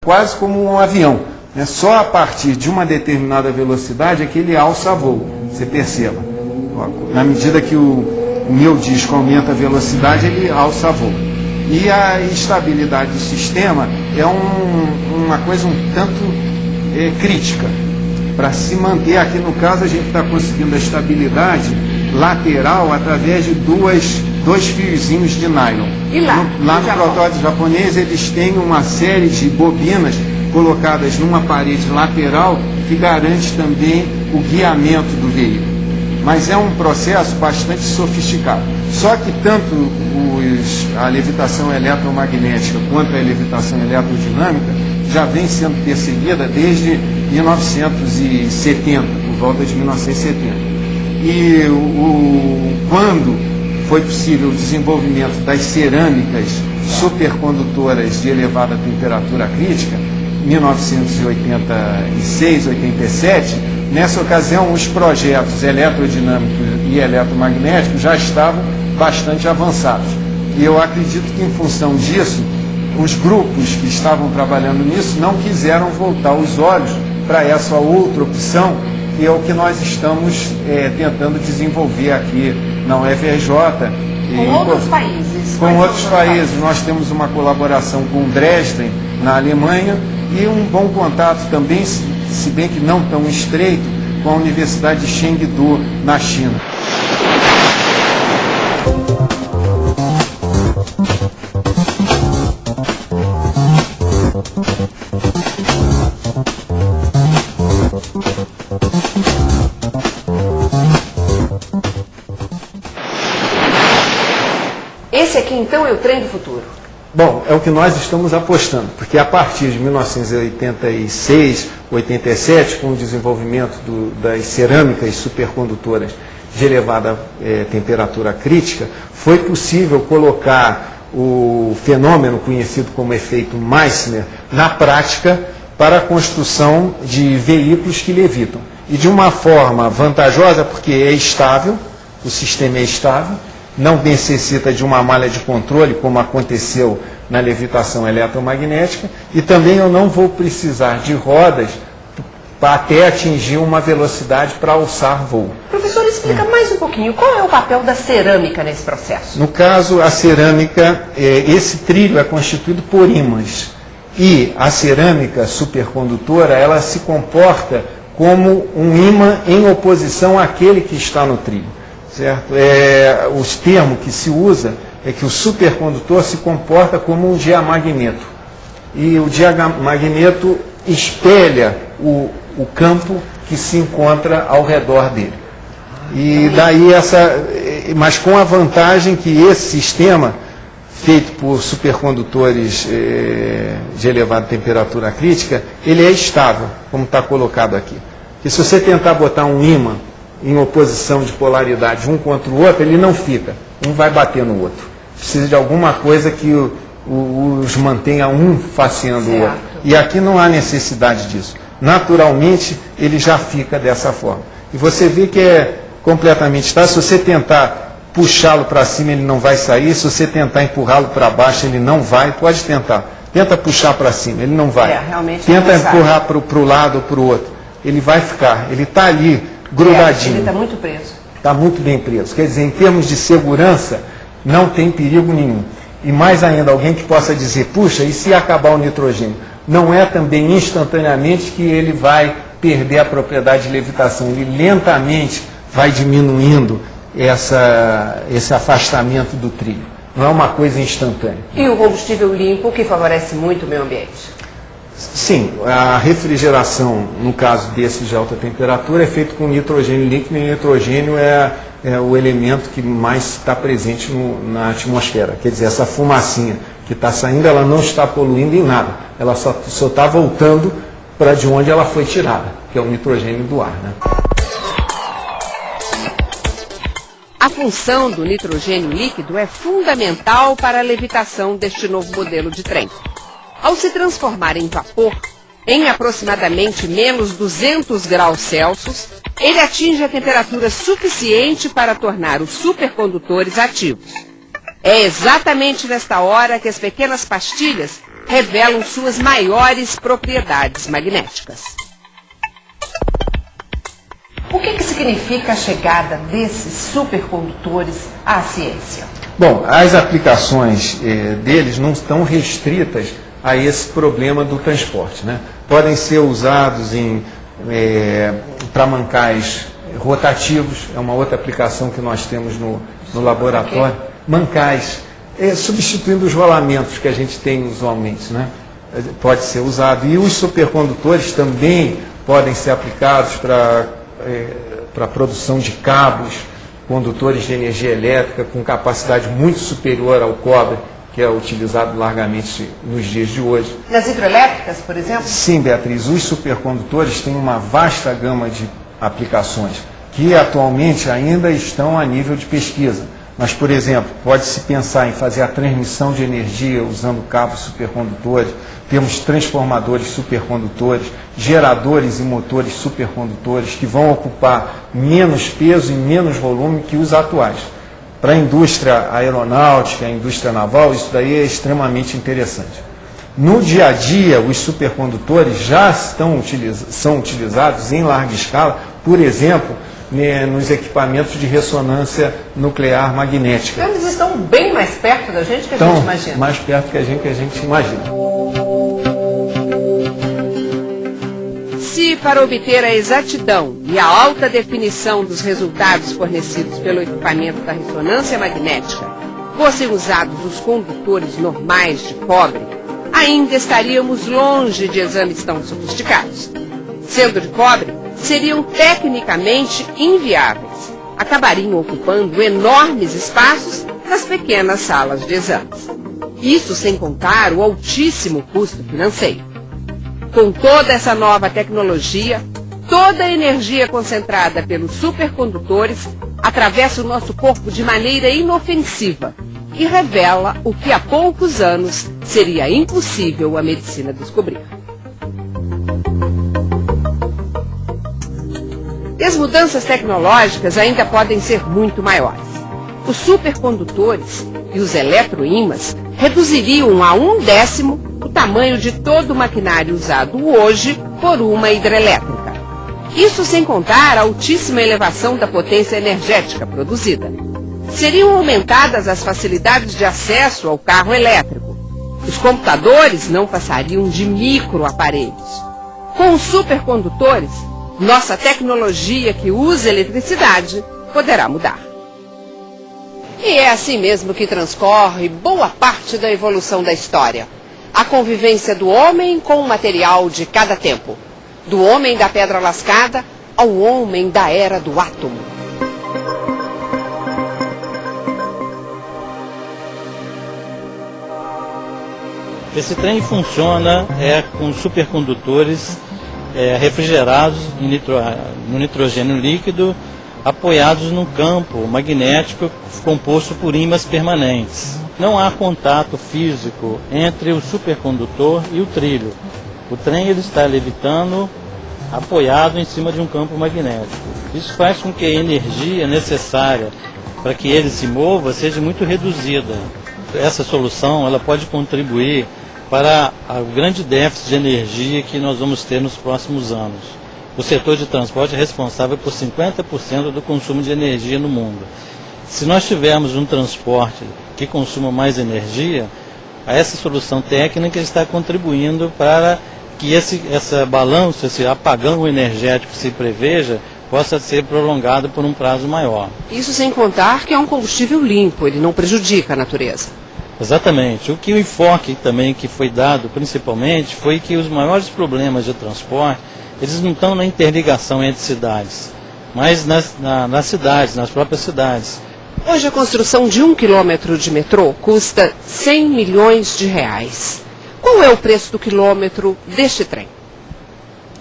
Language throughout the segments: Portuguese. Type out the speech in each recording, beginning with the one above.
quase como um avião, né? Só a partir de uma determinada velocidade é que ele alça voo, você perceba. Na medida que o meu disco aumenta a velocidade, ele alça voo. E a estabilidade do sistema é uma coisa um tanto crítica. Para se manter, aqui no caso, a gente está conseguindo a estabilidade lateral através de dois fiozinhos de nylon. E lá no protótipo japonês, eles têm uma série de bobinas colocadas numa parede lateral que garante também o guiamento do veículo. Mas é um processo bastante sofisticado. Só que tanto a levitação eletromagnética quanto a levitação eletrodinâmica já vem sendo perseguida desde 1970, por volta de 1970. E quando foi possível o desenvolvimento das cerâmicas supercondutoras de elevada temperatura crítica, 1986, 87, nessa ocasião os projetos eletrodinâmicos e eletromagnéticos já estavam bastante avançados. E eu acredito que em função disso, os grupos que estavam trabalhando nisso não quiseram voltar os olhos para essa outra opção, que é o que nós estamos tentando desenvolver aqui na UFRJ. Com outros países? Com outros países. Nós temos uma colaboração com Dresden, na Alemanha, e um bom contato também, se bem que não tão estreito, com a Universidade de Chengdu, na China. Esse aqui, então, é o trem do futuro? Bom, é o que nós estamos apostando, porque a partir de 1986, 87, com o desenvolvimento das cerâmicas supercondutoras de elevada temperatura crítica, foi possível colocar o fenômeno conhecido como efeito Meissner na prática para a construção de veículos que levitam. E de uma forma vantajosa, porque é estável, o sistema é estável, não necessita de uma malha de controle, como aconteceu na levitação eletromagnética, e também eu não vou precisar de rodas até atingir uma velocidade para alçar voo. Professor, explica mais um pouquinho, qual é o papel da cerâmica nesse processo? No caso, a cerâmica, esse trilho é constituído por ímãs, e a cerâmica supercondutora, ela se comporta como um ímã em oposição àquele que está no trilho. Certo? Os termos que se usa é que o supercondutor se comporta como um diamagneto. E o diamagneto espelha o campo que se encontra ao redor dele. E daí mas com a vantagem que esse sistema, feito por supercondutores de elevada temperatura crítica, ele é estável, como está colocado aqui. Porque se você tentar botar um ímã em oposição de polaridade um contra o outro, ele não fica. Um vai bater no outro. Precisa de alguma coisa que os mantenha um faceando o outro. E aqui não há necessidade disso. Naturalmente, ele já fica dessa forma. E você vê que é completamente estável. Se você tentar puxá-lo para cima, ele não vai sair. Se você tentar empurrá-lo para baixo, ele não vai. Pode tentar. Tenta puxar para cima, ele não vai. Tenta empurrar para o lado ou para o outro. Ele vai ficar. Ele está ali, grudadinho. Ele está muito preso. Está muito bem preso. Quer dizer, em termos de segurança, não tem perigo nenhum. E mais ainda, alguém que possa dizer, puxa, e se acabar o nitrogênio? Não é também instantaneamente que ele vai perder a propriedade de levitação. Ele lentamente vai diminuindo esse afastamento do trilho. Não é uma coisa instantânea. E o combustível limpo, que favorece muito o meio ambiente? Sim, a refrigeração, no caso desses de alta temperatura, é feita com nitrogênio líquido, e nitrogênio é o elemento que mais está presente na atmosfera. Quer dizer, essa fumacinha que está saindo, ela não está poluindo em nada. Ela só está voltando para de onde ela foi tirada, que é o nitrogênio do ar, né? A função do nitrogênio líquido é fundamental para a levitação deste novo modelo de trem. Ao se transformar em vapor, em aproximadamente menos 200 graus Celsius, ele atinge a temperatura suficiente para tornar os supercondutores ativos. É exatamente nesta hora que as pequenas pastilhas revelam suas maiores propriedades magnéticas. O que significa a chegada desses supercondutores à ciência? Bom, as aplicações deles não estão restritas a esse problema do transporte, né? Podem ser usados para mancais rotativos, é uma outra aplicação que nós temos no laboratório. Okay. Mancais, substituindo os rolamentos que a gente tem usualmente, né? Pode ser usado. E os supercondutores também podem ser aplicados para a produção de cabos, condutores de energia elétrica com capacidade muito superior ao cobre, que é utilizado largamente nos dias de hoje. Nas hidrelétricas, por exemplo? Sim, Beatriz, os supercondutores têm uma vasta gama de aplicações que atualmente ainda estão a nível de pesquisa. Mas, por exemplo, pode-se pensar em fazer a transmissão de energia usando cabos supercondutores, temos transformadores supercondutores, geradores e motores supercondutores que vão ocupar menos peso e menos volume que os atuais. Para a indústria aeronáutica, a indústria naval, isso daí é extremamente interessante. No dia a dia, os supercondutores já são utilizados em larga escala, por exemplo, nos equipamentos de ressonância nuclear magnética. Eles estão bem mais perto da gente que a gente imagina. Mais perto que a gente imagina. Se para obter a exatidão e a alta definição dos resultados fornecidos pelo equipamento da ressonância magnética fossem usados os condutores normais de cobre, ainda estaríamos longe de exames tão sofisticados. Sendo de cobre, seriam tecnicamente inviáveis. Acabariam ocupando enormes espaços nas pequenas salas de exames. Isso sem contar o altíssimo custo financeiro. Com toda essa nova tecnologia, toda a energia concentrada pelos supercondutores atravessa o nosso corpo de maneira inofensiva e revela o que há poucos anos seria impossível a medicina descobrir. E as mudanças tecnológicas ainda podem ser muito maiores. Os supercondutores e os eletroímãs reduziriam a 1/10 o tamanho de todo o maquinário usado hoje por uma hidrelétrica. Isso sem contar a altíssima elevação da potência energética produzida. Seriam aumentadas as facilidades de acesso ao carro elétrico. Os computadores não passariam de microaparelhos. Com os supercondutores, nossa tecnologia que usa eletricidade poderá mudar. E é assim mesmo que transcorre boa parte da evolução da história. A convivência do homem com o material de cada tempo. Do homem da pedra lascada ao homem da era do átomo. Esse trem funciona com supercondutores refrigerados no nitrogênio líquido, apoiados num campo magnético composto por ímãs permanentes. Não há contato físico entre o supercondutor e o trilho. O trem ele está levitando apoiado em cima de um campo magnético. Isso faz com que a energia necessária para que ele se mova seja muito reduzida. Essa solução ela pode contribuir para o grande déficit de energia que nós vamos ter nos próximos anos. O setor de transporte é responsável por 50% do consumo de energia no mundo. Se nós tivermos um transporte que consuma mais energia, essa solução técnica está contribuindo para que esse balanço, esse apagão energético que se preveja, possa ser prolongado por um prazo maior. Isso sem contar que é um combustível limpo, ele não prejudica a natureza. Exatamente. O enfoque também que foi dado principalmente foi que os maiores problemas de transporte, eles não estão na interligação entre cidades, mas nas cidades, nas próprias cidades. Hoje a construção de 1 quilômetro de metrô custa 100 milhões de reais. Qual é o preço do quilômetro deste trem?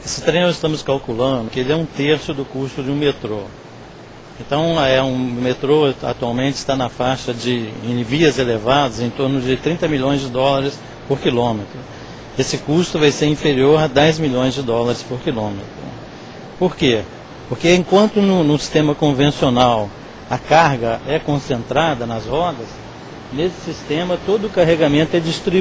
Esse trem nós estamos calculando que ele é 1/3 do custo de um metrô. Então um metrô atualmente está na faixa em vias elevadas, em torno de 30 milhões de dólares por quilômetro. Esse custo vai ser inferior a 10 milhões de dólares por quilômetro. Por quê? Porque enquanto no sistema convencional a carga é concentrada nas rodas, nesse sistema todo o carregamento é distribuído.